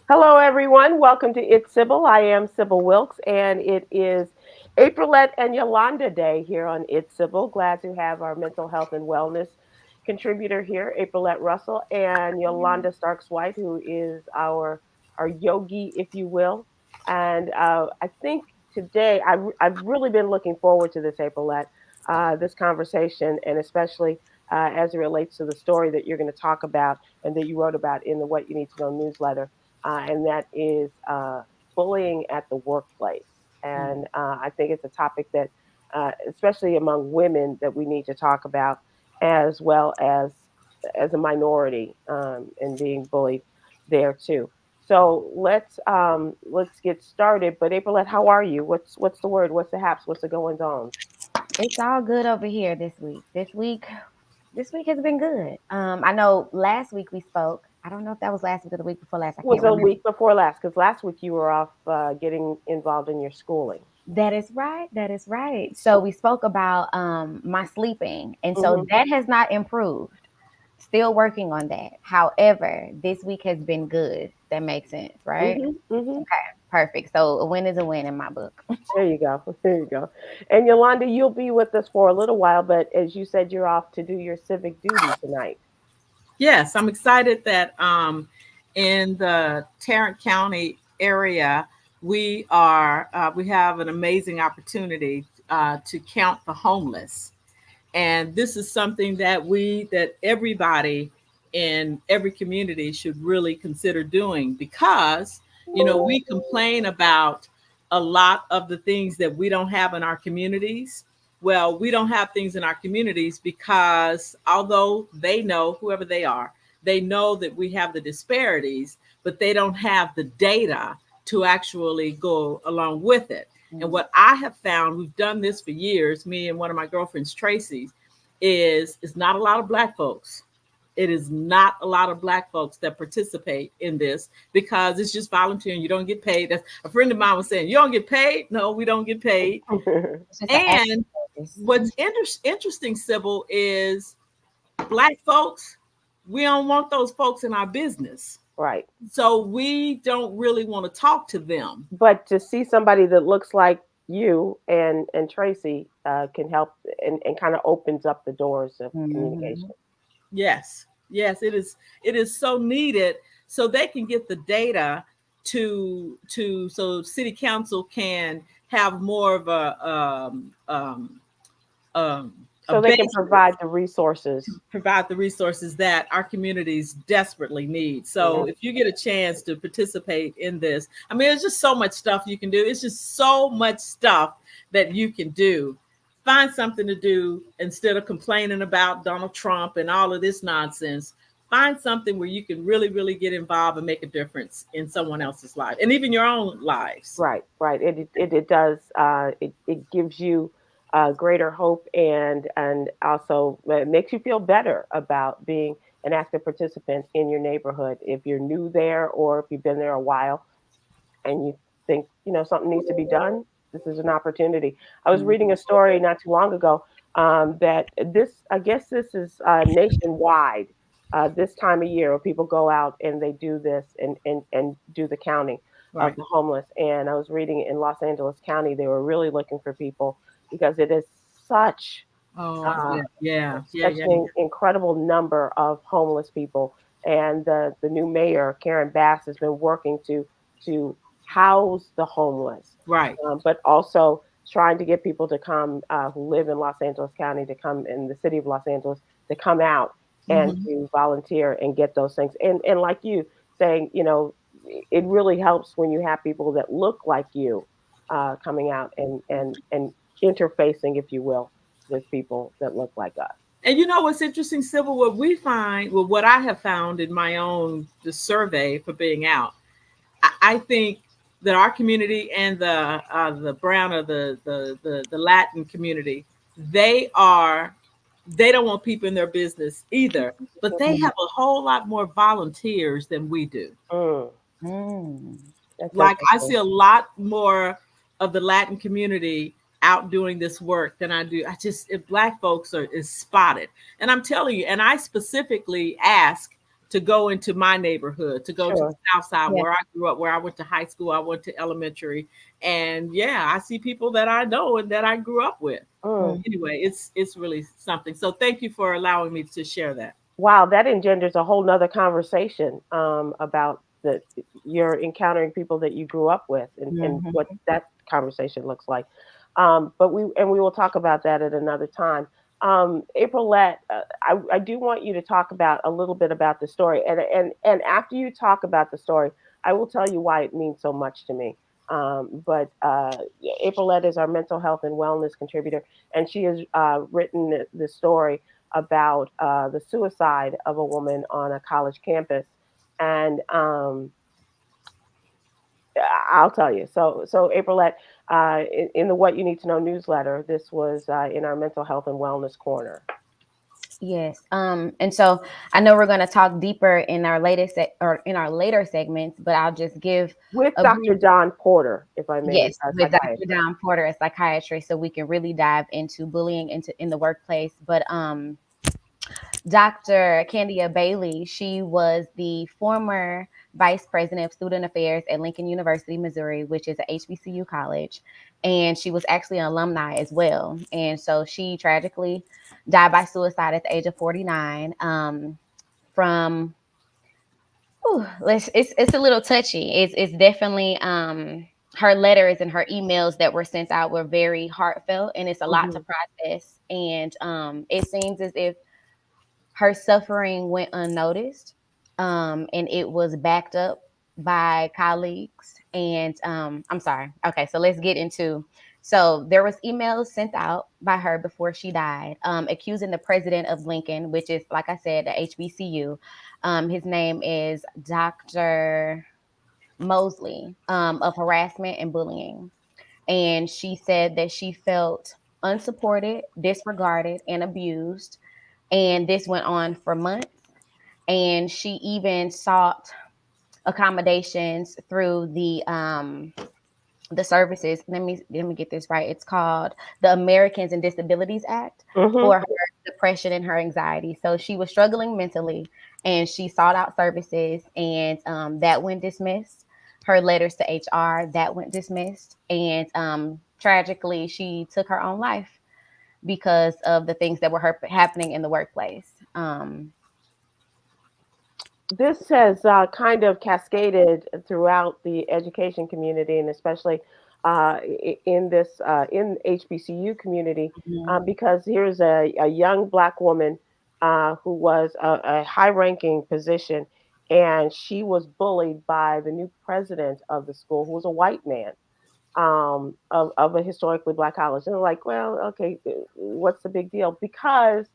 Hello, everyone. Welcome to It's Sybil. I am Sybil Wilkes, and it is Aprylete and Yolanda Day here on It's Sybil. Glad to have our mental health and wellness contributor here, Aprylete Russell, and Yolanda Starks White, who is our yogi, if you will. And I think today I've really been looking forward to this, Aprylete, this conversation, and especially as it relates to the story that you're going to talk about and that you wrote about in the What You Need to Know newsletter, and that is bullying at the workplace. And I think it's a topic that, especially among women, that we need to talk about, as well as a minority and being bullied there too. So let's get started. But April, how are you? What's the word? What's the haps? What's the goings on? It's all good over here this week. This week has been good. I know last week we spoke. I don't know if that was last week or the week before last. I Was can't a remember. week before last, because last week you were off getting involved in your schooling. That is right. That is right. So we spoke about my sleeping, and so Hmm. that has not improved. Still working on that. However, this week has been good. That makes sense, right? Hmm. Hmm. Okay, perfect. So a win is a win in my book. There you go. There you go. And Yolanda, you'll be with us for a little while, but as you said, you're off to do your civic duty tonight. Yes, I'm excited that in the Tarrant County area, we have an amazing opportunity to count the homeless, and this is something that everybody in every community should really consider doing because we complain about a lot of the things that we don't have in our communities. Well, we don't have things in our communities because although they know, whoever they know that we have the disparities, but they don't have the data to actually go along with it. And what I have found, we've done this for years, me and one of my girlfriends, Tracy, is it's not a lot of black folks. It is not a lot of black folks that participate in this because it's just volunteering. You don't get paid. That's, a friend of mine was saying, you don't get paid. No, we don't get paid. It's just an act And of service. what's interesting, Sybil, is black folks, we don't want those folks in our business. Right. So we don't really want to talk to them. But to see somebody that looks like you and Tracy can help and kind of opens up the doors of Mhm. communication. Yes, yes, it is so needed so they can get the data to so city council can have more of um, a So they can basis, provide the resources. provide the resources that our communities desperately need. Yeah. So if you get a chance to participate in this, I mean, there's just so much stuff you can do. It's just so much stuff that you can do. Find something to do instead of complaining about Donald Trump and all of this nonsense. Find something where you can really, really get involved and make a difference in someone else's life and even your own lives. Right, right. It does. It gives you greater hope and also makes you feel better about being an active participant in your neighborhood. If you're new there or if you've been there a while and you think something needs to be done, this is an opportunity. I was reading a story not too long ago that this, I guess, this is nationwide. This time of year, where people go out and they do this and do the counting of Right. the homeless. And I was reading in Los Angeles County, they were really looking for people because it is such Oh, uh, yeah, yeah, yeah, such yeah. an incredible number of homeless people. And the new mayor, Karen Bass, has been working to house the homeless, Right. but also trying to get people to come who live in Los Angeles County to come in the city of Los Angeles to come out and Hmm. to volunteer and get those things. And like you saying, it really helps when you have people that look like you coming out and interfacing, if you will, with people that look like us. And you know what's interesting, Sybil? What we find, well, what I have found in my own the survey for being out, I think that our community and the brown or the Latin community, they are they don't want people in their business either, but they have a whole lot more volunteers than we do. Mm, Mm. that's Like I interesting. see a lot more of the Latin community out doing this work than I do. I just if black folks are is spotted. And I'm telling you, and I specifically ask to go into my neighborhood, to go to the Sure. South Side Yeah. where I grew up, where I went to high school, I went to elementary, and yeah, I see people that I know and that I grew up with. Mm. Anyway, it's really something. So thank you for allowing me to share that. Wow, that engenders a whole nother conversation about the you're encountering people that you grew up with and what Hmm. that conversation looks like. But we will talk about that at another time. Aprilette, I do want you to talk about a little bit about the story, and after you talk about the story, I will tell you why it means so much to me. But yeah, Aprilette is our mental health and wellness contributor, and she has written the story about the suicide of a woman on a college campus. And I'll tell you. So Aprilette, in the What You Need to Know newsletter, this was in our mental health and wellness corner Yes. And so I know we're going to talk deeper in our or in our later segments, but I'll just give with a Dr. brief. Don Porter, if I may, Yes, a with Dr. psychiatrist. Don Porter, a psychiatrist, so we can really dive into bullying in the workplace. But Dr. Candia Bailey, she was the former vice president of student affairs at Lincoln University, Missouri, which is a HBCU college. And she was actually an alumni as well. And so she tragically died by suicide at the age of 49 from, it's a little touchy. It's definitely, her letters and her emails that were sent out were very heartfelt, and it's a lot to Hmm. process. And it seems as if her suffering went unnoticed, and it was backed up by colleagues. And I'm sorry. Okay, so let's get into. So there was emails sent out by her before she died, accusing the president of Lincoln, which is, like I said, the HBCU. His name is Dr. Mosley, of harassment and bullying. And she said that she felt unsupported, disregarded, and abused. And this went on for months. And she even sought accommodations through the services. Let me get this right. It's called the Americans and Disabilities Act Hmm. for her depression and her anxiety. So she was struggling mentally, and she sought out services, and that went dismissed. Her letters to HR, that went dismissed, and tragically, she took her own life because of the things that were happening in the workplace. This has kind of cascaded throughout the education community, and especially in this in HBCU community, Mhm. because here's a young black woman who was a high-ranking position, and she was bullied by the new president of the school, who was a white man of a historically black college. And they're like, well, okay, what's the big deal? Because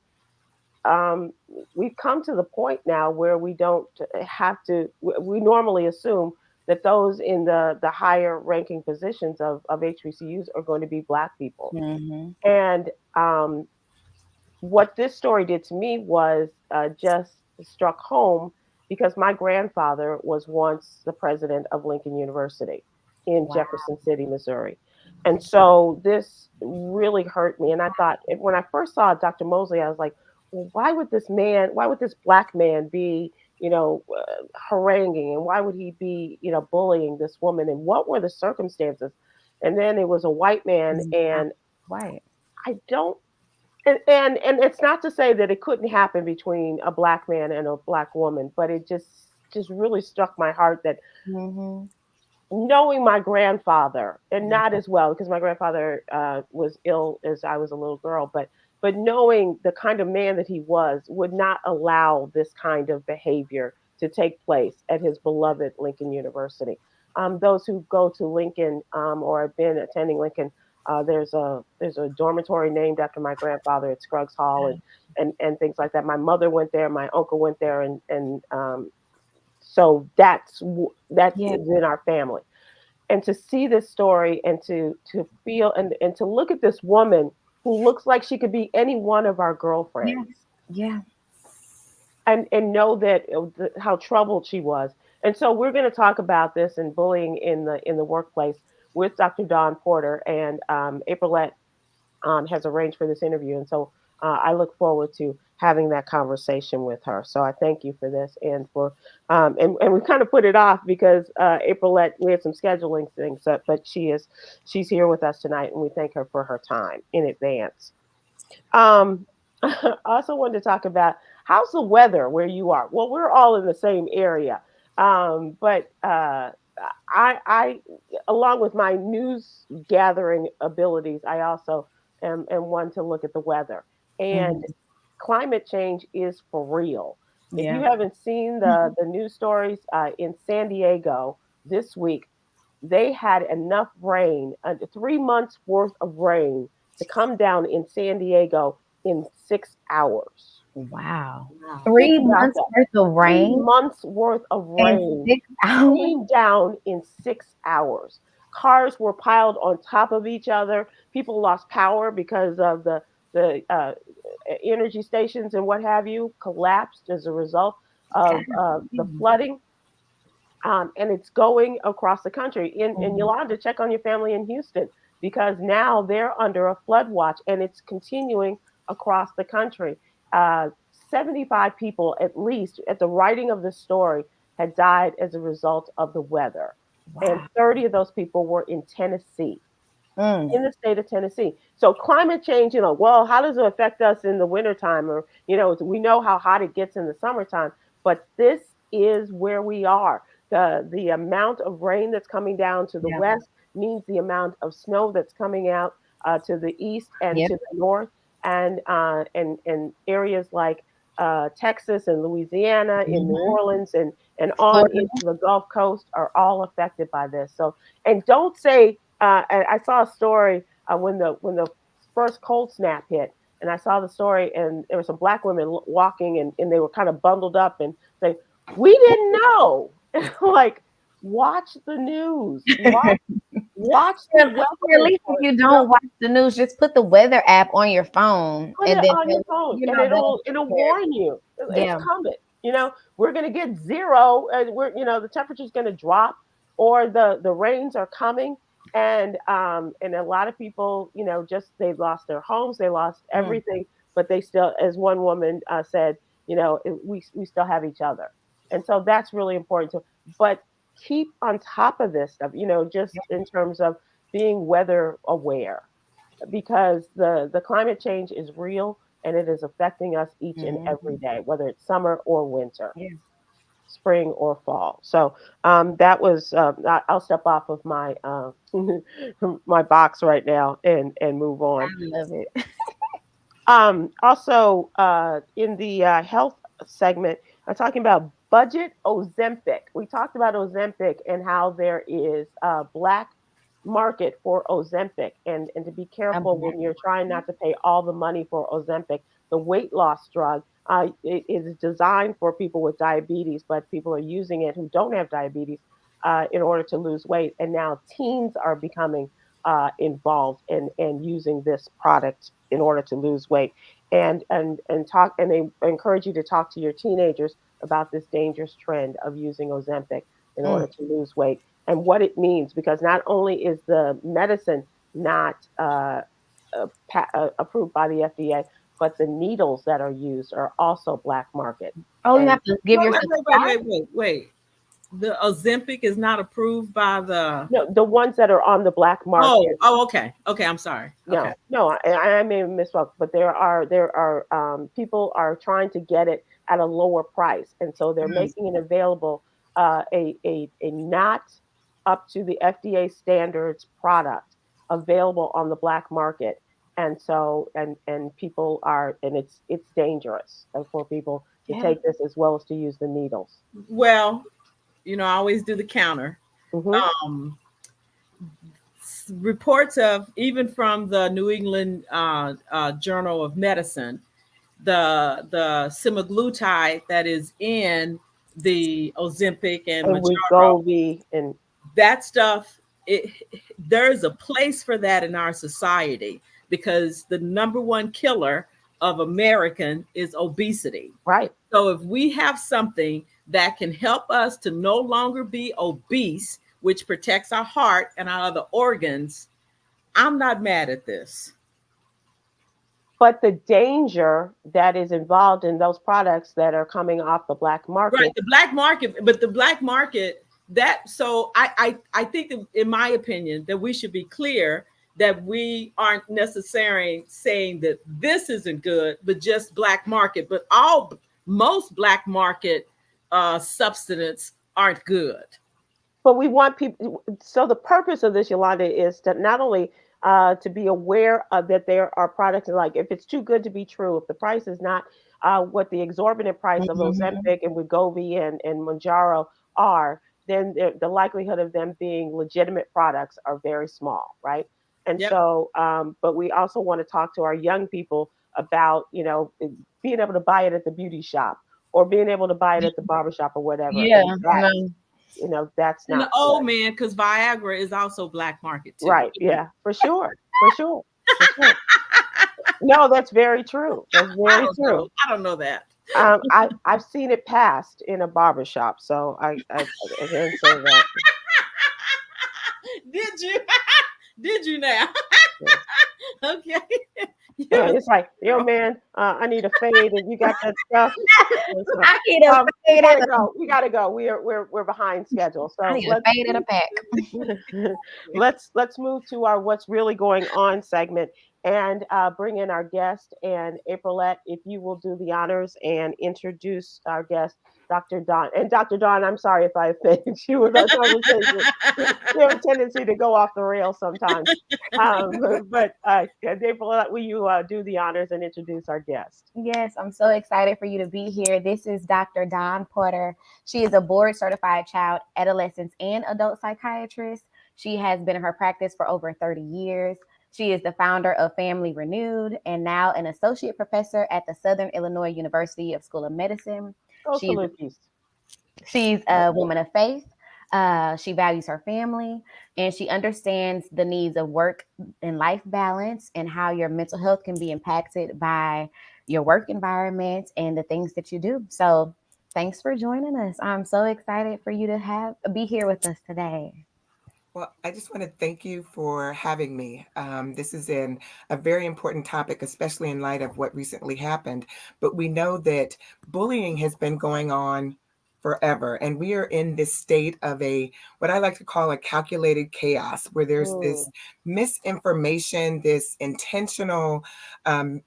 um, we've come to the point now where we don't have to. We normally assume that those in the higher ranking positions of HBCUs are going to be black people. Mhm. And what this story did to me was just struck home because my grandfather was once the president of Lincoln University in Wow. Jefferson City, Missouri. And so this really hurt me. And I thought, when I first saw Dr. Mosley, I was like, well, why would this black man be, haranguing, and why would he be, bullying this woman? And what were the circumstances? And then it was a white man, Mhm. and Right. I don't and it's not to say that it couldn't happen between a black man and a black woman, but it just really struck my heart that Mhm. knowing my grandfather, and not as well because my grandfather was ill as I was a little girl, but knowing the kind of man that he was would not allow this kind of behavior to take place at his beloved Lincoln University. Those who go to Lincoln or have been attending Lincoln, there's a dormitory named after my grandfather at Scruggs Hall, and things like that. My mother went there, my uncle went there, and so that's Yeah. in our family. And to see this story and to feel and to look at this woman who looks like she could be any one of our Yeah. girlfriends, Yeah. and know that how troubled she was. And so we're going to talk about this and bullying in the workplace with Dr. Dawn Porter, and Aprilette has arranged for this interview. And so I look forward to having that conversation with her. So I thank you for this and for and we kind of put it off because April we had some scheduling things, but she's here with us tonight, and we thank her for her time in advance. Um, I also wanted to talk about how's the weather where you are. Well, we're all in the same area, but I, along with my news gathering abilities, I also am one to look at the weather. And Mhm. climate change is for real. If you Yeah. haven't seen the news stories in San Diego this week, they had enough rain, 3 months worth of rain, to come down in San Diego in 6 hours. Wow. Wow. Think Three about months that. worth of three rain months worth of in rain 6 hours. came down in 6 hours. Cars were piled on top of each other. People lost power because of the energy stations and what have you collapsed as a result of the God. flooding. And it's going across the country. In Mhm. Yolanda, check on your family in Houston because now they're under a flood watch and it's continuing across the country. 75 people, at least, at the writing of the story, had died as a result of the weather. And Wow. 30 of those people were in Tennessee, Mm. in the state of Tennessee. So climate change, well, how does it affect us in the wintertime? Or, we know how hot it gets in the summertime, but this is where we are. The amount of rain that's coming down to the Yeah. west means the amount of snow that's coming out to the east and Yep. to the north, and areas like Texas and Louisiana, in New Mhm. Orleans, and on Florida. into the Gulf Coast are all affected by this. So, and don't say I saw a story when the first cold snap hit, and I saw the story, and there were some black women walking, and they were kind of bundled up, and say, "We didn't know." Like, watch the news, watch the Or weather at least if report. you don't watch the news, just put the weather app on your phone, Put and it then on your phone, and that'll it'll take it'll care of warn you. it. It's Yeah. coming. We're gonna get zero, and the temperature's gonna drop, or the rains are coming, and a lot of people, just they lost their homes, they lost Mm. everything, but they still, as one woman said, we still have each other, and so that's really important to. But keep on top of this stuff, just in terms of being weather aware because the climate change is real and it is affecting us each and every Mhm. day, whether it's summer or winter, Yeah. spring or fall. So that was I'll step off of my my box right now and move I on. love it. Also, in the health segment, I'm talking about budget Ozempic. We talked about Ozempic and how there is a black market for Ozempic, and to be A careful black when you're trying not to pay all the money for Ozempic. The weight loss drug it is designed for people with diabetes, but people are using it who don't have diabetes in order to lose weight. And now teens are becoming involved in using this product in order to lose weight and they encourage you to talk to your teenagers about this dangerous trend of using Ozempic in Mm. order to lose weight and what it means because not only is the medicine not approved by the FDA, but the needles that are used are also black market. Oh, you And have to give Wait, yourself wait, a wait, shot? wait, wait, wait. The Ozempic is not approved by the. no, the ones that are on the black Oh, market. oh, okay, okay. I'm sorry. Okay. No, I may have misspoke, but there are people are trying to get it at a lower price, and so they're Mm. making it available a not up to the FDA standards product available on the black market, and so and people are and it's dangerous for people to Yeah. take this as well as to use the needles. Well, I always do the counter. Hmm. Um, Reports of even from the New England Journal of Medicine, the semaglutide that is in the Ozempic and And Mounjaro, Wegovy and that stuff, there's a place for that in our society because the number one killer of American is obesity. right. So if we have something that can help us to no longer be obese, which protects our heart and our other organs, I'm not mad at this. but the danger that is involved in those products that are coming off the black Right, market. the black market, but the black market, that, so I think that, in my opinion, that we should be clear that we aren't necessarily saying that this isn't good, but just black market. But most black market substance aren't good. But we want people. So the purpose of this, Yolanda, is to not only to be aware of that there are products like if it's too good to be true, if the price is not what the exorbitant price of Mhm. Ozempic and Wegovy and Manjaro are, then the likelihood of them being legitimate products are very small, right? And Yep. so, but we also want to talk to our young people about, being able to buy it at the beauty shop or being able to buy it at the barbershop or whatever. Yeah, And no. that's And the not old good. man, because Viagra is also black market too. Right. Yeah. For sure. For sure. For sure. No, that's very true. That's I very don't know. true. I don't know that. I've seen it passed in a barber shop, so I can say that. Did you? Did you now? Yes. Okay. Yeah, You're a it's like, yo, girl. man, I need a fade, and you got that stuff. And so, I need a we fade gotta at a go. We gotta go. We're behind schedule. I So need a fade at a pack. let's move to our what's really going on segment and bring in our guest. And Aprilette, if you will do the honors and introduce our guest, Dr. Don. And Dr. Don, I'm sorry if I offended you with our conversation. We have a tendency to go off the rails sometimes. But Aprilette, will you do the honors and introduce our guest? Yes, I'm so excited for you to be here. This is Dr. Dawn Porter. She is a board certified child, adolescent, and adult psychiatrist. She has been in her practice for over 30 years. She is the founder of Family Renewed and now an associate professor at the Southern Illinois University of School of Medicine. Go She's Salukis. She's a woman of faith. She values her family and she understands the needs of work and life balance and how your mental health can be impacted by your work environment and the things that you do. So, thanks for joining us. I'm so excited for you to have be here with us today. Well, I just want to thank you for having me. This is a very important topic, especially in light of what recently happened. But we know that bullying has been going on forever, and we are in this state of what I like to call a calculated chaos, where there's this Mm, misinformation, this intentional um,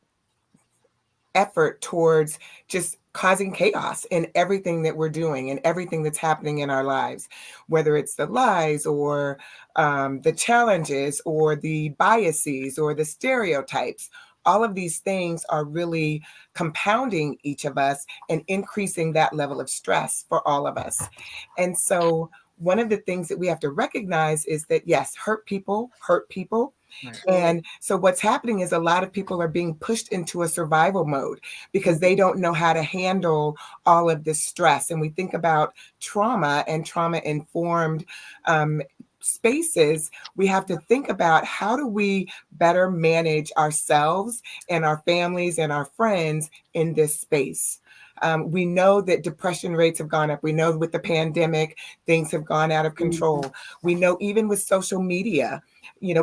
effort towards just causing chaos in everything that we're doing and everything that's happening in our lives, whether it's the lies or the challenges or the biases or the stereotypes. All of these things are really compounding each of us and increasing that level of stress for all of us. And so, one of the things that we have to recognize is that, yes, hurt people. Right. mm, And so what's happening is a lot of people are being pushed into a survival mode because they don't know how to handle all of this stress. And we think about trauma and trauma informed spaces. We have to think about how do we better manage ourselves and our families and our friends in this space. We know that depression rates have gone up. We know with the pandemic, things have gone out of mhm, control. We know even with social media,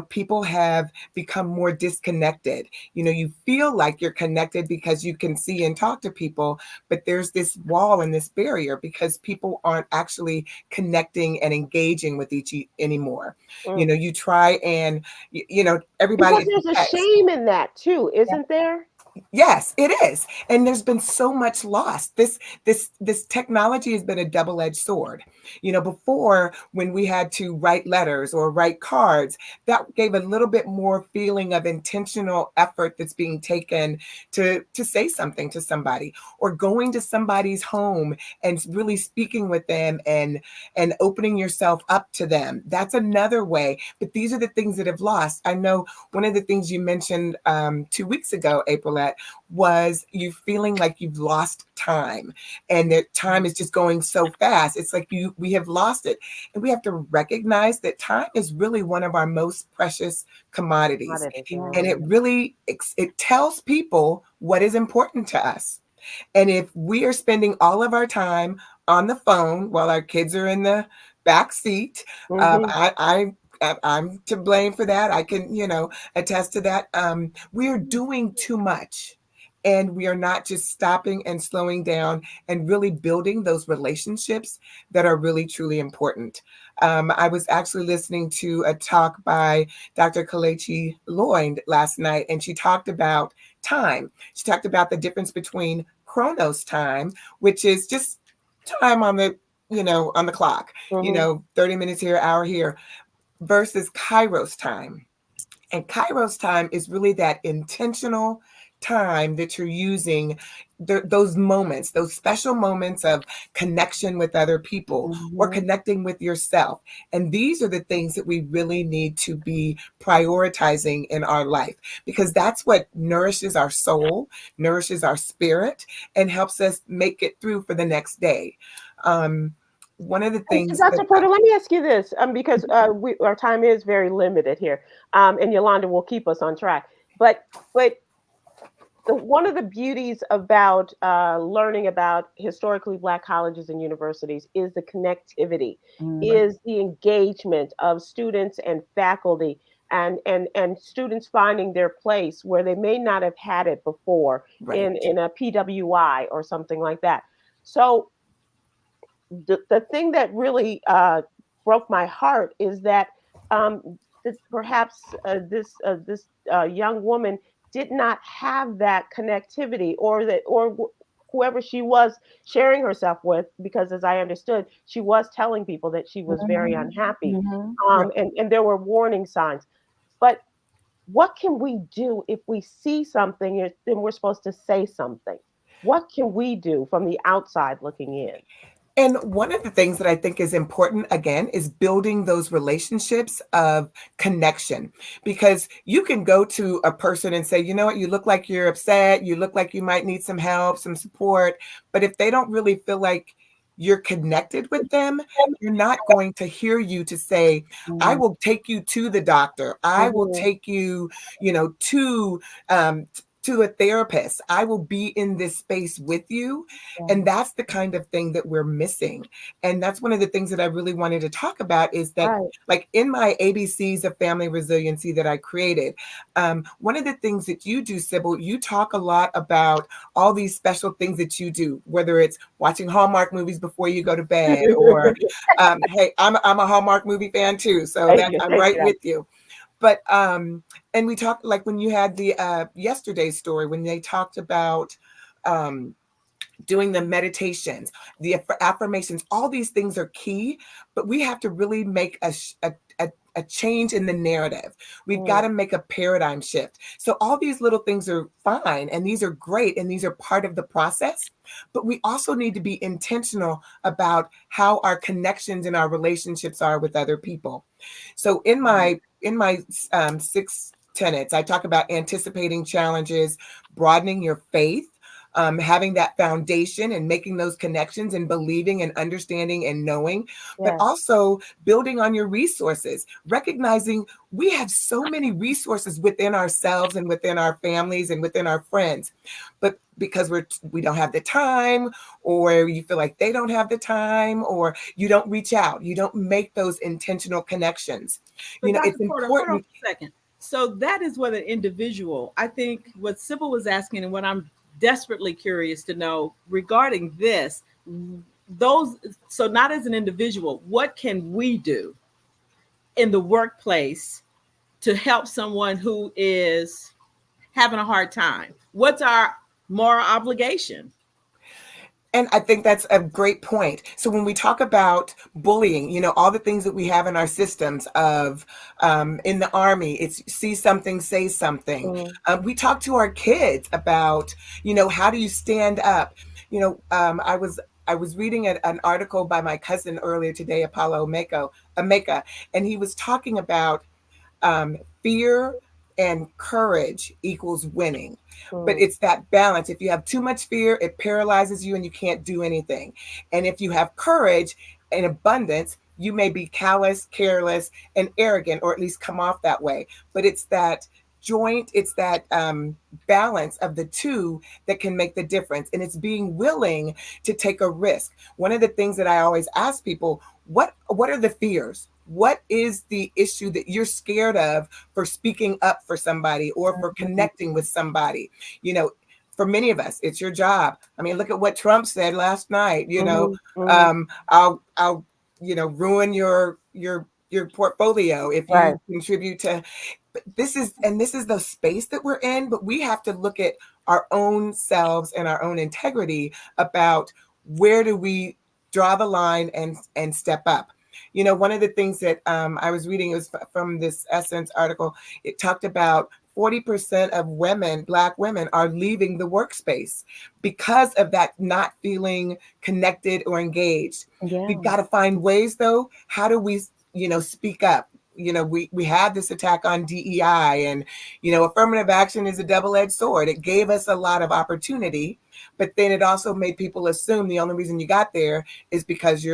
people have become more disconnected. You feel like you're connected because you can see and talk to people, but there's this wall and this barrier because people aren't actually connecting and engaging with anymore. mm. You try and, everybody, Because it's there's a text. shame in that too, isn't there? Yes, it is. And there's been so much lost. This technology has been a double-edged sword. Before when we had to write letters or write cards, that gave a little bit more feeling of intentional effort that's being taken to say something to somebody or going to somebody's home and really speaking with them and opening yourself up to them. That's another way. But these are the things that have lost. I know one of the things you mentioned 2 weeks ago, Aprilette, was you feeling like you've lost time and that time is just going so fast. It's like we have lost it. And we have to recognize that time is really one of our most precious commodities. Not it. And Yeah. it tells people what is important to us. And if we are spending all of our time on the phone while our kids are in the back seat, Mm-hmm. I I'm to blame for that. I can, attest to that. We are doing too much. And we are not just stopping and slowing down and really building those relationships that are really, truly important. I was actually listening to a talk by Dr. Kalechi Lloyd last night, and she talked about time. She talked about the difference between Chronos time, which is just time on the clock, Mhm. 30 minutes here, hour here, versus Kairos time. And Kairos time is really that intentional time that you're using, those moments, those special moments of connection with other people or Mhm. connecting with yourself. And these are the things that we really need to be prioritizing in our life, because that's what nourishes our soul, nourishes our spirit, and helps us make it through for the next day. Um, One of the And things that Dr. Porter, let me ask you this, because our time is very limited here, and Yolanda will keep us on track. But one of the beauties about learning about historically Black colleges and universities is the connectivity, Mhm. is the engagement of students and faculty, and students finding their place where they may not have had it before right. in a PWI or something like that. So the thing that really broke my heart is that perhaps this young woman did not have that connectivity, whoever she was sharing herself with, because as I understood, she was telling people that she was very Mhm. unhappy, Mhm. Right. and there were warning signs. But what can we do if we see something and we're supposed to say something? What can we do from the outside looking in? And one of the things that I think is important, again, is building those relationships of connection. Because you can go to a person and say, you know what, you look like you're upset, you look like you might need some help, some support. But if they don't really feel like you're connected with them, you're not going to hear you to say, I Mhm. will take you to the doctor. I will Mhm. take you, to a therapist. I will be in this space with you. And Yeah. that's the kind of thing that we're missing. And that's one of the things that I really wanted to talk about, is that, Right. like, in my ABCs of family resiliency that I created, one of the things that you do, Sybil, you talk a lot about all these special things that you do, whether it's watching Hallmark movies before you go to bed, or hey, I'm a Hallmark movie fan too, so Thank that you. I'm Thank right you. with you. But and we talked, like, when you had the yesterday's story, when they talked about um doing the meditations, the affirmations, all these things are key, but we have to really make a change in the narrative. We've got Mm, to make a paradigm shift. So all these little things are fine, and these are great, and these are part of the process, but we also need to be intentional about how our connections and our relationships are with other people. So in my 6 tenets, I talk about anticipating challenges, broadening your faith, having that foundation and making those connections and believing and understanding and knowing, but yes. also building on your resources, recognizing we have so many resources within ourselves and within our families and within our friends. But because we don't have the time, or you feel like they don't have the time, or you don't reach out, you don't make those intentional connections. But It's Dr. Porter, hold on important. for a second. So that is what an individual, I think what Sybil was asking, and what I'm desperately curious to know regarding this, those, so not as an individual, what can we do in the workplace to help someone who is having a hard time? What's our moral obligation? And I think that's a great point. So when we talk about bullying, all the things that we have in our systems of, in the Army, it's see something, say something. Mm, We talk to our kids about, how do you stand up? I was reading an article by my cousin earlier today, Apollo Ameka, and he was talking about fear and courage equals winning. But mm, it's that balance. If you have too much fear, it paralyzes you and you can't do anything. And if you have courage and abundance, you may be callous, careless, and arrogant, or at least come off that way. But it's that joint, it's that balance of the two that can make the difference. And it's being willing to take a risk. One of the things that I always ask people, what are the fears? What is the issue that you're scared of for speaking up for somebody or for connecting with somebody? You know, for many of us, it's your job. I mean, look at what Trump said last night. I'll ruin your portfolio if you Right. contribute to. But this is the space that we're in. But we have to look at our own selves and our own integrity about where do we draw the line and step up. You know, one of the things that I was reading was from this Essence article. It talked about 40% of women, Black women, are leaving the workspace because of that not feeling connected or engaged. Yeah. We've got to find ways, though. How do we, speak up? We had this attack on DEI, and, affirmative action is a double-edged sword. It gave us a lot of opportunity, but then it also made people assume the only reason you got there is because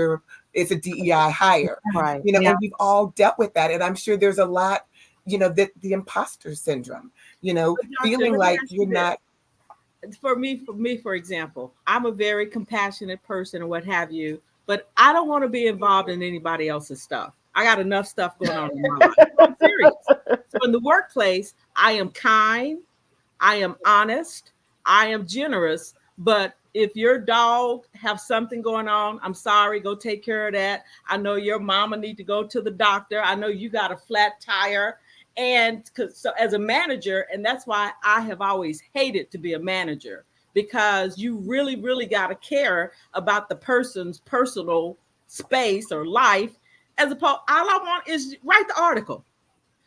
it's a DEI hire. Right. Yeah. And we've all dealt with that. And I'm sure there's a lot, that the imposter syndrome, Doctor, feeling let me like ask you you're not. For example, I'm a very compassionate person or what have you, but I don't want to be involved in anybody else's stuff. I got enough stuff going on in my life. I'm serious. So in the workplace, I am kind, I am honest, I am generous, but if your dog have something going on, I'm sorry, go take care of that. I know your mama need to go to the doctor. I know you got a flat tire. And so as a manager, and that's why I have always hated to be a manager, because you really, really got to care about the person's personal space or life. As opposed, all I want is write the article,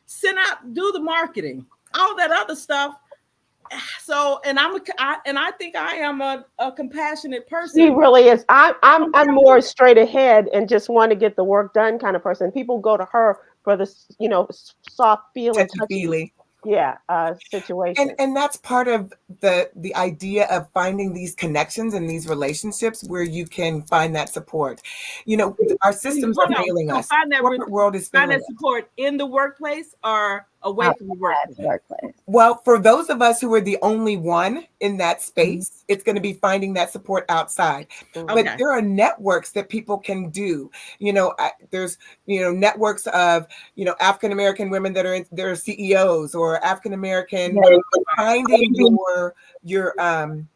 send out, do the marketing, all that other stuff. So, and I think I am a compassionate He person. really is. I'm more straight ahead and just want to get the work done kind of person. People go to her for this, soft feel and Touchy touchy, feely. yeah, situation. And that's part of the idea of finding these connections and these relationships where you can find that support. Our systems are Hold on. failing So us. Corporate world is find failing that us. support in the workplace or away from the Outside the workplace. workplace. Well, for those of us who are the only one in that Mhm. space, it's going to be finding that support outside. But Okay. there are networks that people can do. There's networks of African American women that they're CEOs, or African American. Yeah. Finding your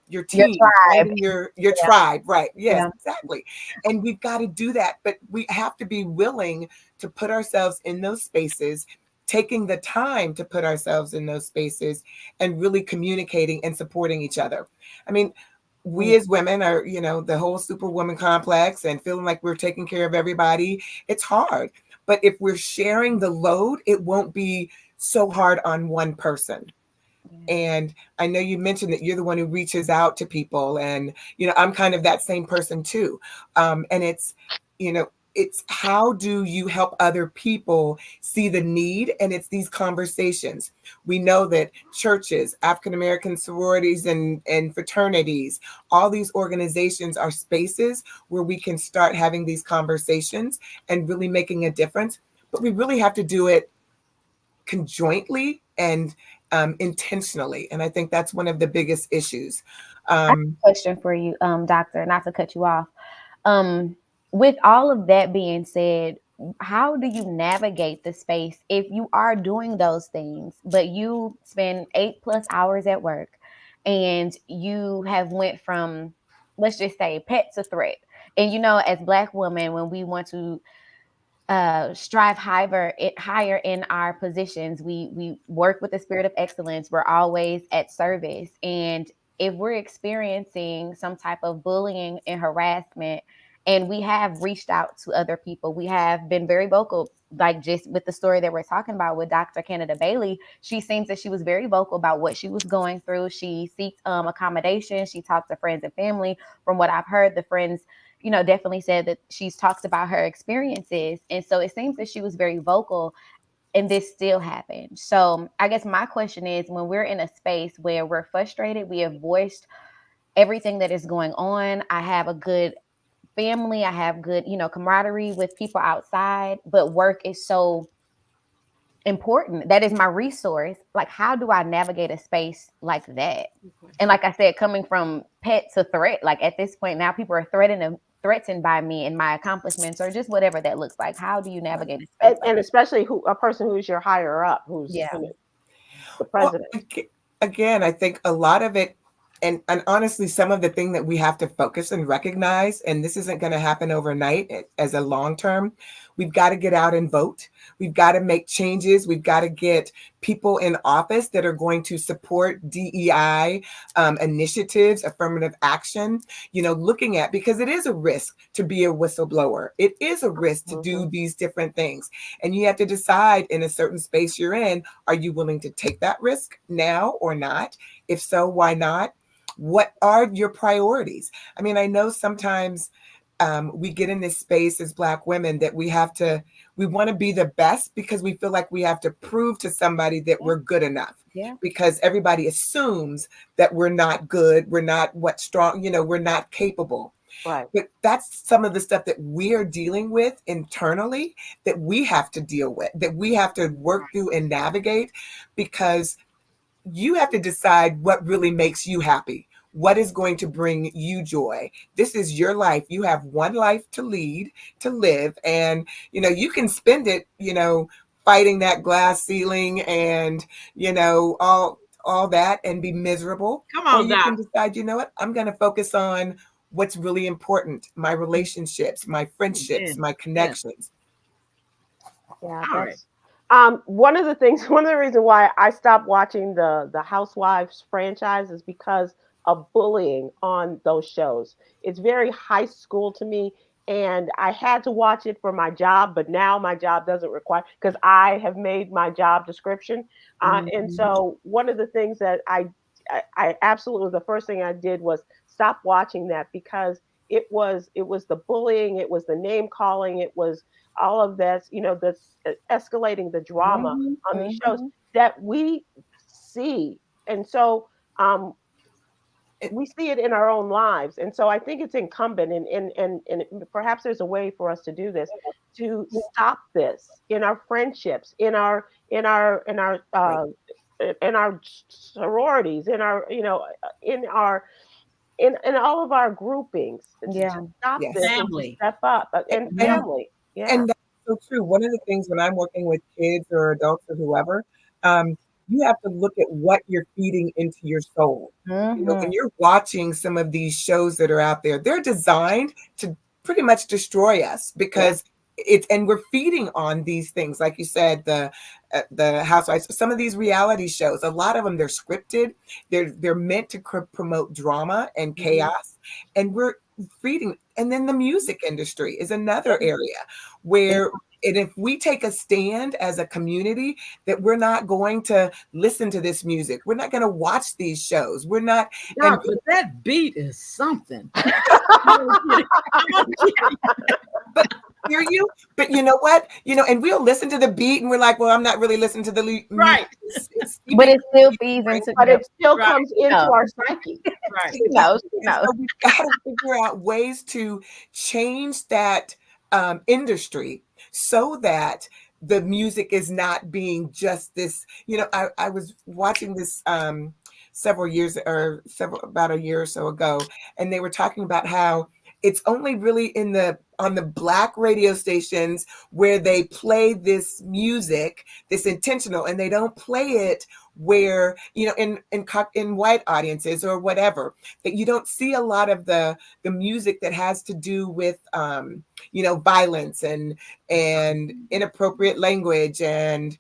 Your team, tribe. finding your Yeah. tribe, right? Yes, Yeah. exactly. And we've got to do that, but we have to be willing to put ourselves in those spaces, taking the time to put ourselves in those spaces and really communicating and supporting each other. I mean, we as women are, the whole superwoman complex and feeling like we're taking care of everybody. It's hard. But if we're sharing the load, it won't be so hard on one person. And I know you mentioned that you're the one who reaches out to people, and I'm kind of that same person too. And it's how do you help other people see the need? And it's these conversations. We know that churches, African American sororities and fraternities, all these organizations are spaces where we can start having these conversations and really making a difference. But we really have to do it conjointly and intentionally. And I think that's one of the biggest issues. I have a question for you, doctor, not to cut you off. With all of that being said, how do you navigate the space if you are doing those things, but you spend 8+ hours at work and you have went from, let's just say, pet to threat? And as Black women, when we want to strive higher in our positions, we work with the spirit of excellence. We're always at service, and if we're experiencing some type of bullying and harassment, and we have reached out to other people, we have been very vocal, like just with the story that we're talking about with Dr. Canada Bailey. She seems that she was very vocal about what she was going through. She seeked accommodation. She talked to friends and family. From what I've heard, the friends definitely said that she's talked about her experiences. And so it seems that she was very vocal, and this still happened. So I guess my question is, when we're in a space where we're frustrated, we have voiced everything that is going on. I have a good family. I have good, camaraderie with people outside, but work is so important. That is my resource. Like, how do I navigate a space like that? And like I said, coming from pet to threat, like at this point now, people are threatened by me and my accomplishments, or just whatever that looks like. How do you navigate a space like And especially a person who's your higher up, who's Yeah. The Well, president. again, I think a lot of it, and honestly, some of the thing that we have to focus and recognize, and this isn't going to happen overnight as a long term, we've got to get out and vote. We've got to make changes. We've got to get people in office that are going to support DEI initiatives, affirmative action, looking at, because it is a risk to be a whistleblower. It is a risk to do these different things. And you have to decide in a certain space you're in, are you willing to take that risk now or not? If so, why not? What are your priorities? I mean, I know sometimes we get in this space as Black women that we want to be the best because we feel like we have to prove to somebody that we're good enough. Yeah. Because everybody assumes that we're not good, we're not we're not capable. Right. But that's some of the stuff that we're dealing with internally that we have to deal with, that we have to work through and navigate, because you have to decide what really makes you happy. What is going to bring you joy? This is your life. You have one life to live. And, you can spend it, fighting that glass ceiling and, all that and be miserable. Come on, or you can decide, you know what, I'm going to focus on what's really important, my relationships, my friendships, my connections. Yeah, All right. that's one of the reasons why I stopped watching the Housewives franchise is because of bullying on those shows. It's very high school to me, and I had to watch it for my job, but now my job doesn't require, because I have made my job description. And so one of the things that I absolutely, the first thing I did was stop watching that, because it was the bullying, it was the name calling, it was all of this, this escalating the drama on these shows that we see. And so we see it in our own lives. And so I think it's incumbent, and perhaps there's a way for us to do this, to stop this in our friendships, in our sororities, in all of our groupings. Yeah. To stop Yes. this, Family. step up, and family. Yeah. And that's so true. One of the things when I'm working with kids or adults or whoever, you have to look at what you're feeding into your soul. When you're watching some of these shows that are out there, they're designed to pretty much destroy us, because and we're feeding on these things. Like you said, the Housewives, some of these reality shows, a lot of them, they're scripted. They're meant to promote drama and chaos, and we're feeding. And then the music industry is another area where, and if we take a stand as a community that we're not going to listen to this music, we're not going to watch these shows, we're not. God, but that beat is something. But hear you, but you know what, and we'll listen to the beat and we're like, well, I'm not really listening to the Right. But it still feeds into, But it still Right. comes into No. our psyche. Right. no. So we've got to figure out ways to change that industry so that the music is not being just this. I was watching this about a year or so ago, and they were talking about how it's only really on the Black radio stations where they play this music, this intentional, and they don't play it where, in white audiences or whatever, that you don't see a lot of the music that has to do with, violence and inappropriate language and,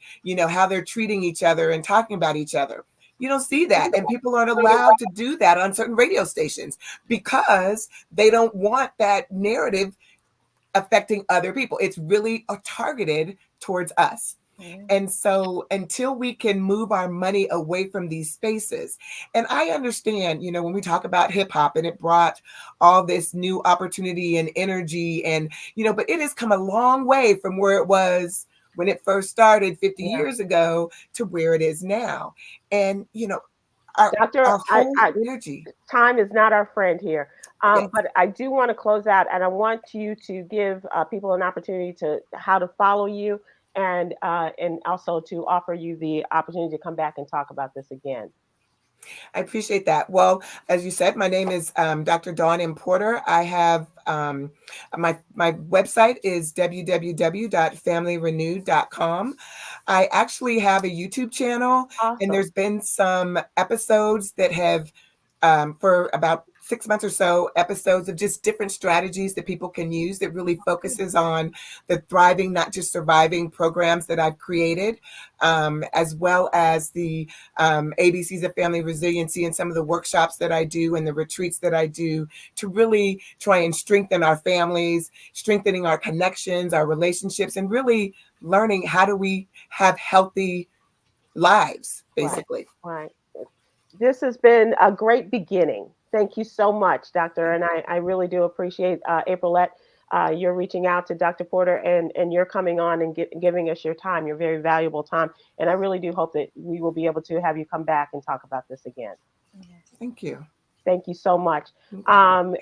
how they're treating each other and talking about each other. You don't see that. And people aren't allowed to do that on certain radio stations because they don't want that narrative affecting other people. It's really targeted towards us. And so until we can move our money away from these spaces, and I understand, when we talk about hip hop and it brought all this new opportunity and energy and, but it has come a long way from where it was when it first started 50 years ago to where it is now. And, our whole energy. Time is not our friend here. But I do want to close out, and I want you to give people an opportunity to how to follow you and also to offer you the opportunity to come back and talk about this again. I appreciate that. Well, as you said, my name is Dr. Dawn M. Porter. I have my website is www.familyrenewed.com. I actually have a YouTube channel, and Awesome. there's been some episodes that have for about 6 months or so, episodes of just different strategies that people can use that really focuses on the thriving, not just surviving programs that I've created, as well as the ABCs of family resiliency and some of the workshops that I do and the retreats that I do to really try and strengthen our families, strengthening our connections, our relationships, and really learning how do we have healthy lives, Right. basically. Right. This has been a great beginning. Thank you so much, Doctor. And I really do appreciate Aprilette. You're reaching out to Dr. Porter and you're coming on and giving us your time, your very valuable time. And I really do hope that we will be able to have you come back and talk about this again. Yes. Thank you. Thank you so much. And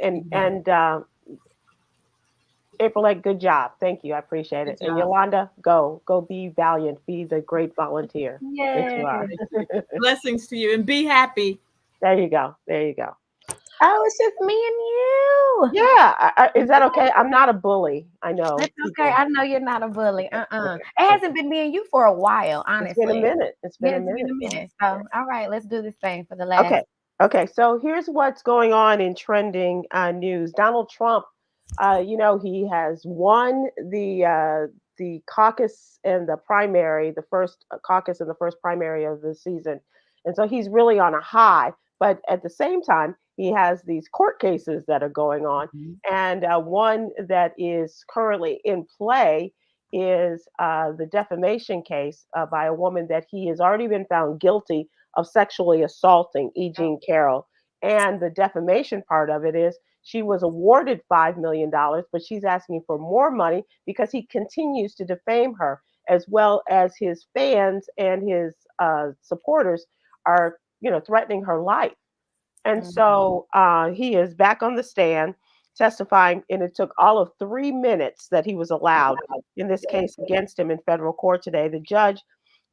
Aprilette, good job. Thank you. I appreciate Good it. And job. Yolanda, go be valiant. Be the great volunteer that you are. Yes. Thank you. Blessings to you and be happy. There you go. There you go. Oh, it's just me and you. Yeah. Is that okay? I'm not a bully. I know. That's okay. I know you're not a bully. It hasn't been me and you for a while, It's been a honestly. minute. It's been Yeah, a it's been minute. a minute. So, all right, let's do this thing for the Okay. last. Okay. So here's what's going on in trending news. Donald Trump, he has won the caucus and the primary, the first caucus and the first primary of the season, and so he's really on a high. But at the same time, he has these court cases that are going on, Mhm. and one that is currently in play is the defamation case by a woman that he has already been found guilty of sexually assaulting E. Jean Carroll. And the defamation part of it is she was awarded $5 million, but she's asking for more money because he continues to defame her, as well as his fans and his supporters are, threatening her life. And Mhm. so he is back on the stand testifying, and it took all of 3 minutes that he was allowed in this case against him in federal court today. The judge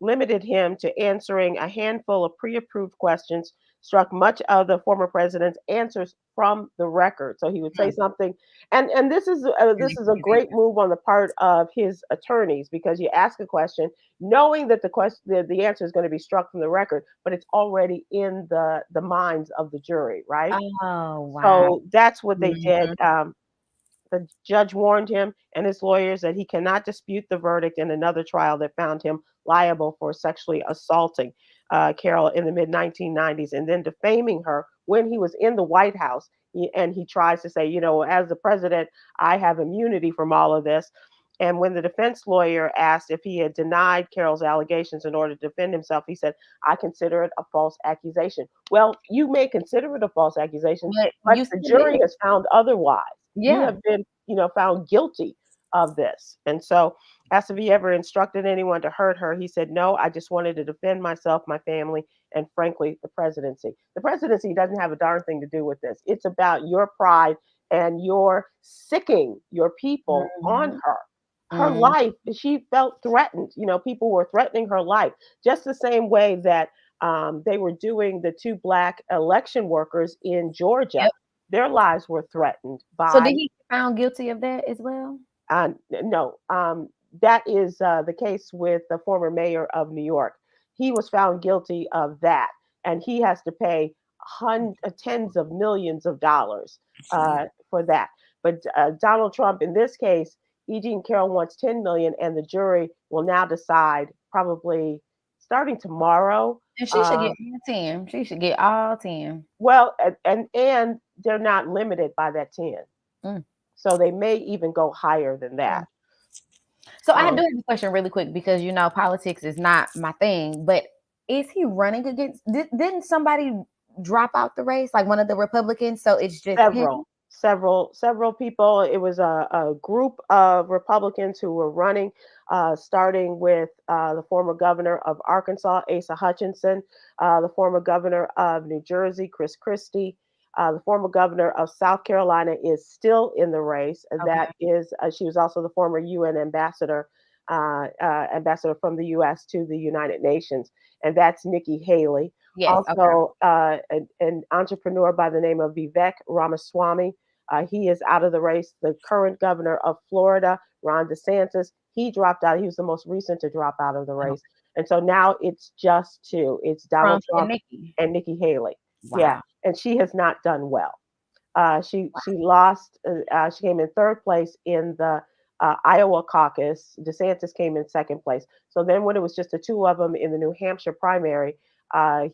limited him to answering a handful of pre approved questions, struck much of the former president's answers from the record. So he would say something, and this is a great move on the part of his attorneys because you ask a question knowing that the answer is going to be struck from the record, but it's already in the minds of the jury, right? Oh, wow. So that's what they did. Mhm. The judge warned him and his lawyers that he cannot dispute the verdict in another trial that found him liable for sexually assaulting Carol in the mid 1990s and then defaming her when he was in the White House. And he tries to say, as the president, I have immunity from all of this. And when the defense lawyer asked if he had denied Carol's allegations in order to defend himself, he said, I consider it a false accusation. Well, you may consider it a false accusation, But but you the still jury did. has found otherwise. You Yeah. have been, found guilty of this. And so, asked if he ever instructed anyone to hurt her, he said, no, I just wanted to defend myself, my family, and frankly, the presidency. The presidency doesn't have a darn thing to do with this. It's about your pride and your sicking your people on Mhm. her. Her Mhm. life, she felt threatened. People were threatening her life just the same way that they were doing the two black election workers in Georgia. Yep. Their lives were threatened So by did he get found guilty of that as well? no, that is the case with the former mayor of New York. He was found guilty of that, and he has to pay tens of millions of dollars for that. But Donald Trump, in this case, E. Jean Carroll wants 10 million, and the jury will now decide probably starting tomorrow. And she should get Um, all 10. She should get all 10. well, and they're not limited by that 10, Mm. so they may even go higher than Mm. that. So I do Um, have a question really quick because politics is not my thing, but is he running against didn't somebody drop out the race, like one of the Republicans? So it's just him? several people. It was a group of Republicans who were running, starting with the former governor of Arkansas, Asa Hutchinson, the former governor of New Jersey, Chris Christie. The former governor of South Carolina is still in the race. And Okay. that is, she was also the former UN ambassador ambassador from the U.S. to the United Nations, and that's Nikki Haley. Yes. Okay. Also, an entrepreneur by the name of Vivek Ramaswamy. He is out of the race. The current governor of Florida, Ron DeSantis, he dropped out. He was the most recent to drop out of the race. And so now it's just two. It's Donald Trump and Nikki Haley. Wow. Yeah, and she has not done well. She lost. She came in third place in the Iowa caucus. DeSantis came in second place. So then, when it was just the two of them in the New Hampshire primary, the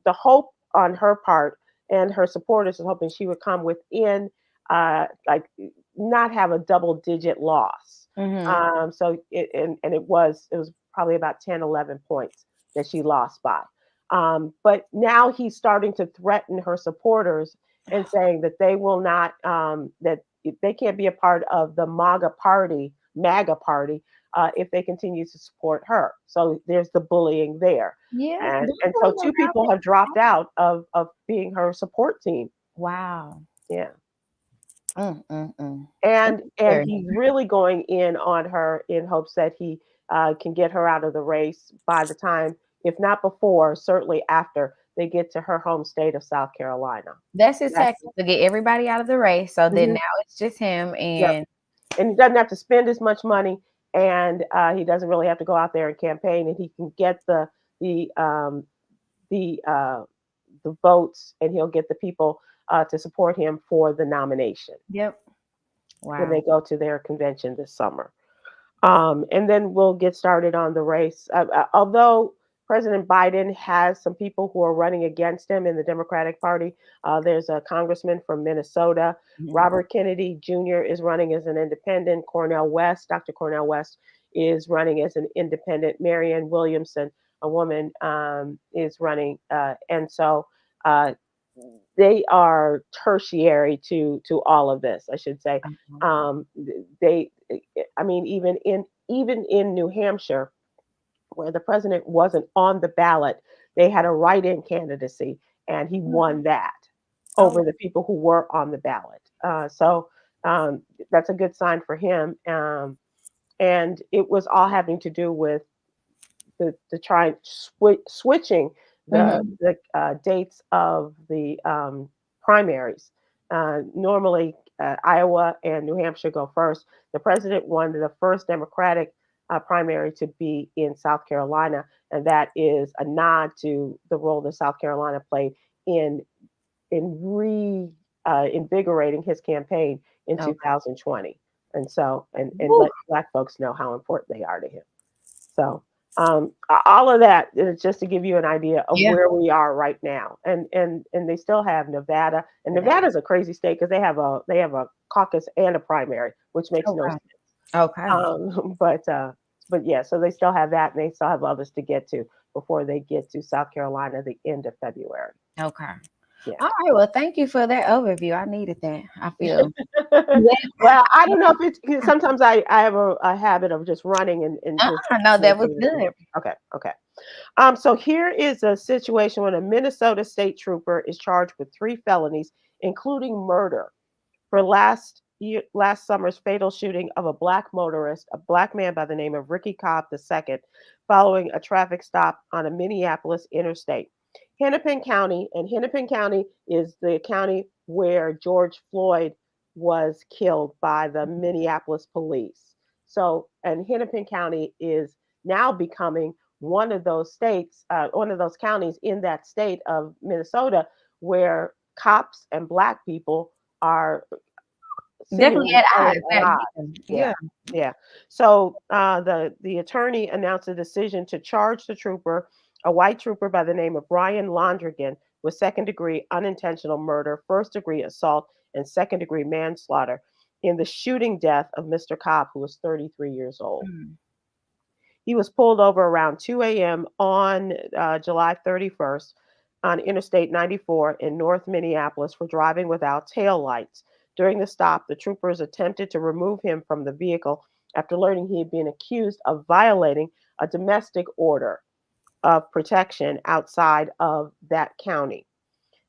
hope on her part and her supporters was hoping she would come within, like, not have a double-digit loss. So it was probably about 10, 11 points that she lost by. But now he's starting to threaten her supporters and saying that they will not, that they can't be a part of the MAGA party, if they continue to support her. So there's the bullying there. Yeah. And so two people have dropped out of being her support team. Wow. Yeah. And he's really going in on her in hopes that he can get her out of the race by the time, if not before, certainly after they get to her home state of South Carolina. That's his tactic, to get everybody out of the race. So then now it's just him, and he doesn't have to spend as much money, and he doesn't really have to go out there and campaign, and he can get the votes, and he'll get the people to support him for the nomination. Yep. Wow. When they go to their convention this summer. And then we'll get started on the race. Although President Biden has some people who are running against him in the Democratic Party, there's a congressman from Minnesota, Robert Kennedy Jr. is running as an independent. Dr. Cornel West is running as an independent. Marianne Williamson, a woman, is running. And so they are tertiary to all of this, I should say. Even in New Hampshire, where the president wasn't on the ballot, they had a write-in candidacy, and he won that over the people who were on the ballot. So that's a good sign for him. And it was all having to do with the switching the dates of the primaries. Normally, Iowa and New Hampshire go first. The president won the first Democratic primary to be in South Carolina, and that is a nod to the role that South Carolina played in invigorating his campaign in 2020. And so, and let Black folks know how important they are to him. So all of that is just to give you an idea of where we are right now. And they still have Nevada, and Nevada is a crazy state because they have a caucus and a primary, which makes no sense. Okay. But yeah, so they still have that, and they still have others to get to before they get to South Carolina the end of February. Okay. Yeah. All right. Well, thank you for that overview. I needed that. I feel. Well, I don't know if it's sometimes I have a habit of just running and no, that was good. Okay. So here is a situation when a Minnesota state trooper is charged with 3 felonies, including murder, for last summer's fatal shooting of a Black motorist, a Black man by the name of Ricky Cobb II, following a traffic stop on a Minneapolis interstate. Hennepin County is the county where George Floyd was killed by the Minneapolis police. So, and Hennepin County is now becoming one of those states, one of those counties in that state of Minnesota where cops and Black people are definitely at odds. Yeah. So the attorney announced a decision to charge the trooper, a white trooper by the name of Brian Londrigan, with second-degree unintentional murder, first-degree assault, and second-degree manslaughter in the shooting death of Mr. Cobb, who was 33 years old. He was pulled over around 2 a.m. on July 31st on Interstate 94 in North Minneapolis for driving without taillights. During the stop, the troopers attempted to remove him from the vehicle after learning he had been accused of violating a domestic order of protection outside of that county.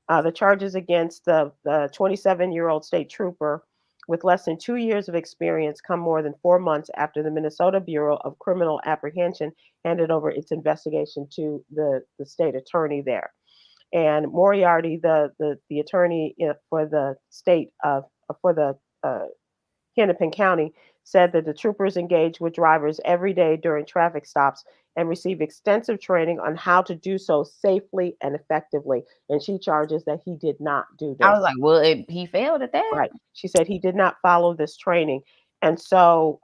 The charges against the 27-year-old state trooper with less than 2 years of experience, come more than 4 months after the Minnesota Bureau of Criminal Apprehension handed over its investigation to the state attorney there. And Moriarty, the attorney for the state of for the Hennepin County, said that the troopers engage with drivers every day during traffic stops and receive extensive training on how to do so safely and effectively. And she charges that he did not do I this. was like, well, he failed at that. Right. She said he did not follow this training. And so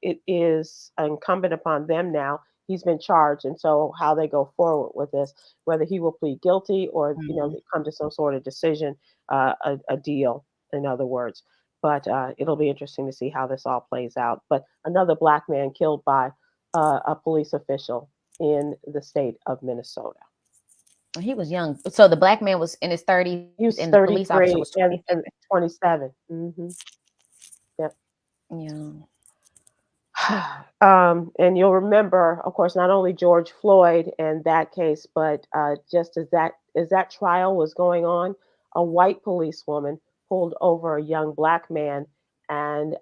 it is incumbent upon them now. He's been charged. And so how they go forward with this, whether he will plead guilty or, Mhm. come to some sort of decision, a deal, in other words. But it'll be interesting to see how this all plays out. But another black man killed by a police official in the state of Minnesota. He was young. So the black man was in his 30s He was and the police officer 33 was and 27. 27. Mm-hmm. Yep. Yeah. And you'll remember, of course, not only George Floyd and that case, but just as that trial was going on, a white policewoman pulled over a young black man, and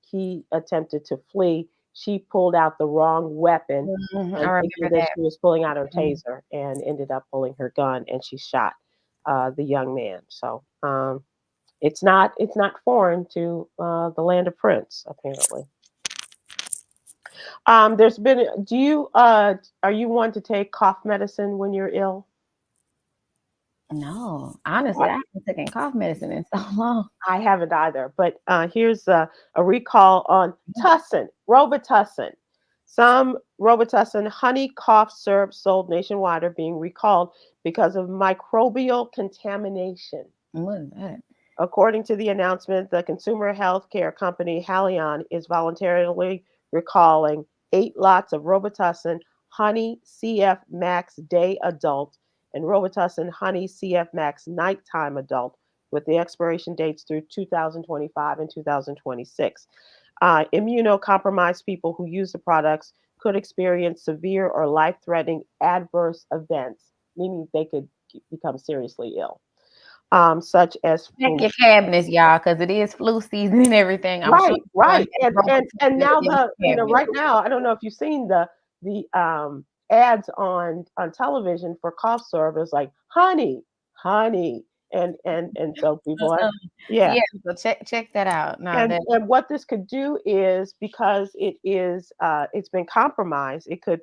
he attempted to flee. She pulled out the wrong weapon, Mhm, I and thinking remember that that. she was pulling out her Mhm. taser, and ended up pulling her gun, and she shot the young man. So it's not foreign to the land of Prince, apparently. There's been. Do you are you one to take cough medicine when you're ill? No, honestly, I, I haven't taken cough medicine in so long. I haven't either. But here's a recall on Tussin, Robitussin. Some Robitussin honey cough syrup sold nationwide are being recalled because of microbial contamination. What is that? According to the announcement, the consumer health care company Halion is voluntarily recalling 8 lots of Robitussin Honey CF Max Day Adult and Robitussin Honey CF Max Nighttime Adult, with the expiration dates through 2025 and 2026. Immunocompromised people who use the products could experience severe or life threatening adverse events, meaning they could become seriously ill, such as Check flu. your cabinets, y'all, because it is flu season and everything. I'm sure Right, right. someone has And Robitussin now in their cabinet. right now, I don't know if you've seen the ads on television for cough syrup. It's like honey, honey, and so people are, Uh, yeah. yeah, so check that out. No, that And what this could do is, because it's been compromised, it could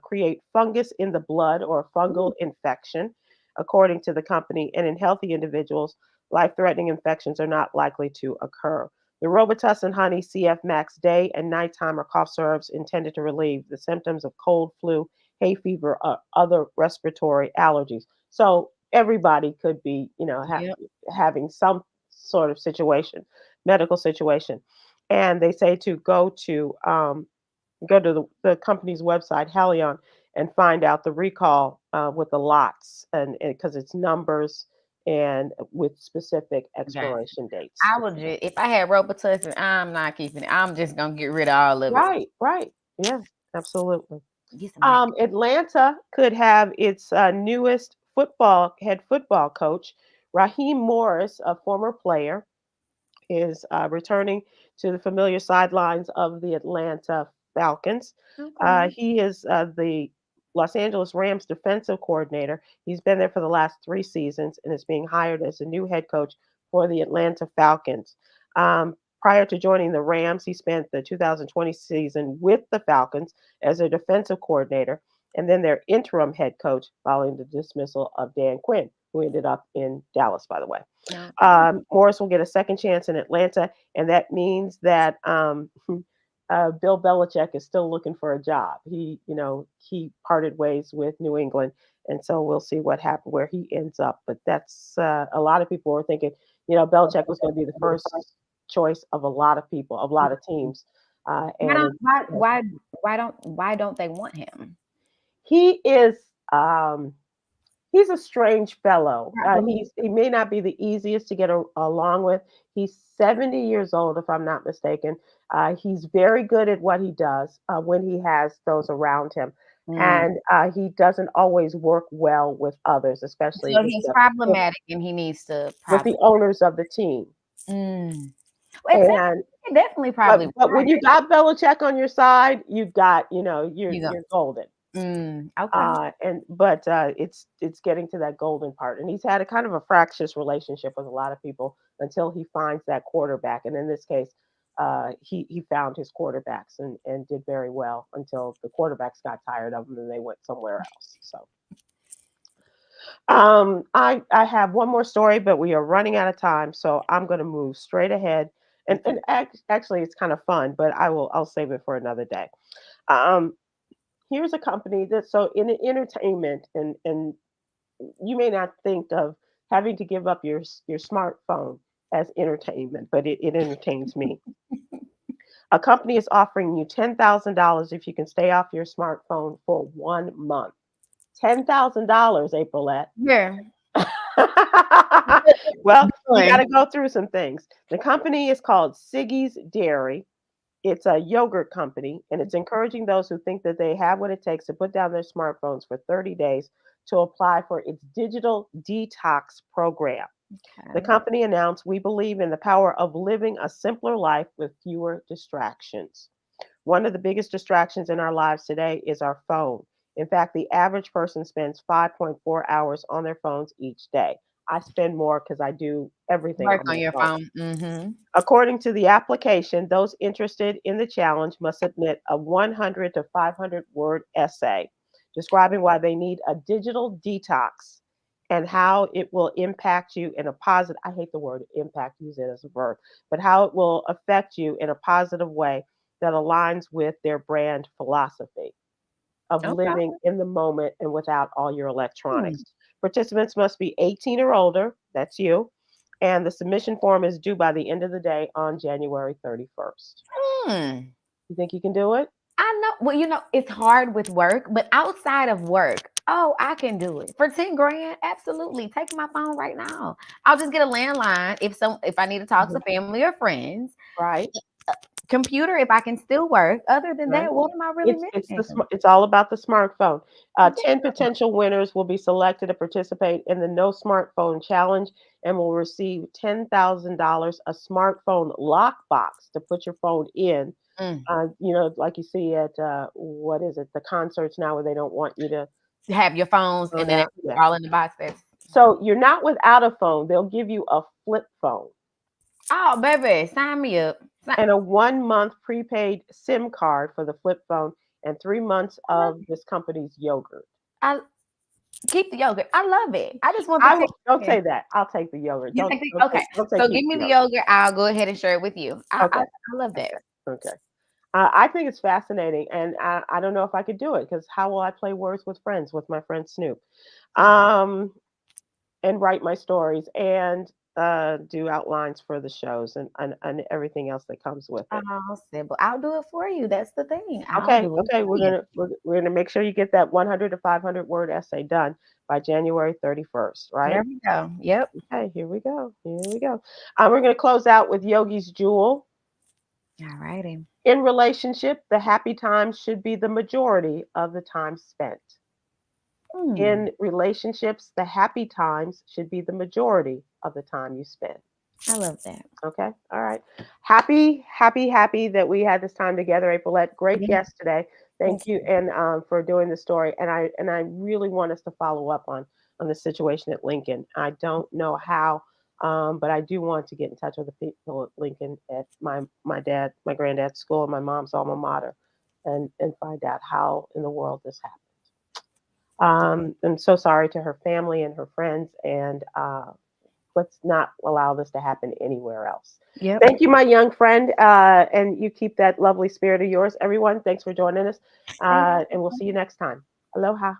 create fungus in the blood or a fungal infection, according to the company. And in healthy individuals, life-threatening infections are not likely to occur. The Robitussin Honey CF Max Day and Nighttime are cough syrups intended to relieve the symptoms of cold, flu, hay fever, or other respiratory allergies. So everybody could be, yep. having some sort of situation, medical situation. And they say to go to the company's website, Halion, and find out the recall with the lots, and because it's numbers and with specific Okay. expiration dates. I would just, if I had Robitussin, I'm not keeping it. I'm just gonna get rid of all of it. Right, right. Yeah, absolutely. Get some mac. Atlanta could have its newest head football coach, Raheem Morris, a former player, is returning to the familiar sidelines of the Atlanta Falcons. Okay. He is the Los Angeles Rams defensive coordinator. He's been there for the last 3 seasons and is being hired as the new head coach for the Atlanta Falcons. Prior to joining the Rams, he spent the 2020 season with the Falcons as a defensive coordinator and then their interim head coach following the dismissal of Dan Quinn, who ended up in Dallas, by the way. No. Morris will get a second chance in Atlanta, and that means that Bill Belichick is still looking for a job. He parted ways with New England, and so we'll see what happens where he ends up. But that's a lot of people are thinking, Belichick was going to be the first choice of a lot of people, of a lot of teams, Why don't and why why why don't they want him? he is. He's a strange fellow. Right, but He may not be the easiest to get along with. He's 70 years old, if I'm not mistaken. He's very good at what he does when he has those around him, mm. and he doesn't always work well with others, especially So he's problematic and he needs to with the probably owners of the team. mm. Well, And definitely probably. but when you got Belichick on your side, you've got, You go. you're golden. Okay. But it's getting to that golden part, and he's had a kind of a fractious relationship with a lot of people until he finds that quarterback. And in this case, he found his quarterbacks and did very well until the quarterbacks got tired of him and they went somewhere else. So I have one more story, but we are running out of time, so I'm going to move straight ahead. And actually, it's kind of fun, but I'll save it for another day. Um, Here's a company that, so in entertainment, and you may not think of having to give up your smartphone as entertainment, but it entertains me. A company is offering you $10,000 if you can stay off your smartphone for 1 month. $10,000, Aprilette. Yeah. Well, you got Fun. to go through some things. The company is called Siggy's Dairy. It's a yogurt company, and it's encouraging those who think that they have what it takes to put down their smartphones for 30 days to apply for its digital detox program. The Okay. company announced, "We believe in the power of living a simpler life with fewer distractions." One of the biggest distractions in our lives today is our phone. In fact, the average person spends 5.4 hours on their phones each day. I spend more because I do everything Work on on my your phone. phone. Mm-hmm. According to the application, those interested in the challenge must submit a 100 to 500 word essay describing why they need a digital detox and how it will impact you in a positive, I hate the word impact, use it as a verb, but how it will affect you in a positive way that aligns with their brand philosophy of Okay. living in the moment and without all your Hmm. electronics. Participants must be 18 or older, that's you, and the submission form is due by the end of the day on January 31st. Hmm. You think you can do it? I know. Well, it's hard with work, but outside of work, oh, I can do it for 10 grand. Absolutely, take my phone right now. I'll just get a landline if I need to talk to Mhm. family or friends. Right, Computer if I can still work. Other than right. that, what am I really missing? It's all about the smartphone. 10 Yeah. potential winners will be selected to participate in the No Smartphone Challenge and will receive $10,000, a smartphone lockbox to put your phone in. Mm. Like you see at what is it, the concerts now where they don't want you to Have your phones go and then down. everything Yeah. all in the box. That's So you're not without a phone. They'll give you a flip phone oh, baby, sign me up. and a 1 month prepaid SIM card for the flip phone and 3 months I love of this company's yogurt. I keep the yogurt. I love it. I just want the I ticket. will, don't say that. I'll take the yogurt. You Don't think don't okay. say So keep give me the the yogurt. yogurt. I'll go ahead and share it with you. I Okay. love that. Okay. Okay. I think it's fascinating, and I don't know if I could do it because how will I play words with friends with my friend Snoop? Um, and write my stories and do outlines for the shows and everything else that comes with it. Oh, Sybil, I'll do it for you. That's the thing. I'll Okay, do it okay, for you. we're gonna make sure you get that 100 to 500 word essay done by January 31st, There right? we go. Yep. Okay, here we go. Here we go. We're gonna close out with Yogi's Jewel. All righty. In relationship, the happy times should be the majority of the time spent. Hmm. In relationships, the happy times should be the majority of the time you spend. I love that. Okay. All right. Happy, happy, happy that we had this time together, Aprilette. Great Yeah. guest today. Thank Thank you, you. and for doing the story. And I really want us to follow up on the situation at Lincoln. I don't know how, but I do want to get in touch with the people at Lincoln at my granddad's school, and my mom's alma mater, and find out how in the world this happened. I'm so sorry to her family and her friends, and let's not allow this to happen anywhere else. Yep. Thank you, my young friend, and you keep that lovely spirit of yours. Everyone, thanks for joining us, Thank and we'll see you next time. Aloha.